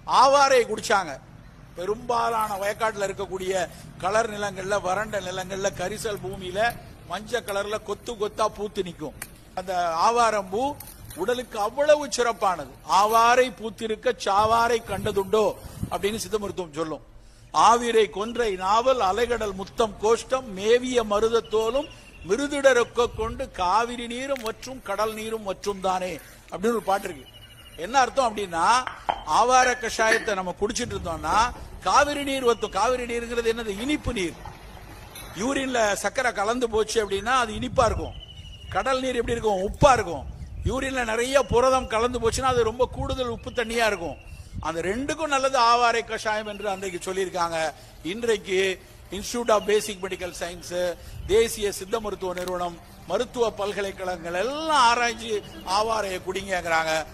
ஆவாரை குடிச்சாங்க. பெரும்பாலான வயக்காட்டுல இருக்கக்கூடிய கலர் நிலங்கள்ல, வறண்ட நிலங்கள்ல, கரிசல் பூமியில மஞ்சள் கலர்ல கொத்து கொத்தா பூத்து நிற்கும். அந்த ஆவாரம்பூ உடலுக்கு அவ்வளவு சிறப்பானது. ஆவாரை பூத்திருக்க சாவாரை கண்டதுண்டோ அப்படின்னு சித்த மருத்துவம் சொல்லும். ஆவிரை கொன்றை நாவல் அலைகடல் முத்தம் கோஷ்டம் மேவிய மருதத்தோலும் மிருதிடரொக்க கொண்டு காவிரி நீரும் மற்றும் கடல் நீரும் மற்றும் தானே அப்படின்னு ஒரு பாட்டு இருக்கு. என்ன அர்த்தம் அப்படின்னா, ஆவார கஷாயத்தை நம்ம குடிச்சிட்டு இருந்தோம்னா காவிரி நீர் வத்தும். காவிரி நீருங்கிறது என்னது? இனிப்பு நீர். யூரின்ல சக்கரை கலந்து போச்சு அப்படின்னா அது இனிப்பா இருக்கும். கடல் நீர் எப்படி இருக்கும்? உப்பா இருக்கும். யூரின்ல நிறைய புரதம் கலந்து போச்சுன்னா அது ரொம்ப கூடுதல் உப்பு தண்ணியா இருக்கும். அந்த ரெண்டுக்கும் நல்லது ஆவாரை கஷாயம் என்று அன்றைக்கு சொல்லியிருக்காங்க. இன்றைக்கு institute of basic medical science, தேசிய சித்த மருத்துவ நிறுவனம், மருத்துவ பல்கலைக்கழகங்கள் எல்லாம் ஆராய்ச்சி ஆவாரையை குடிங்கிறாங்க.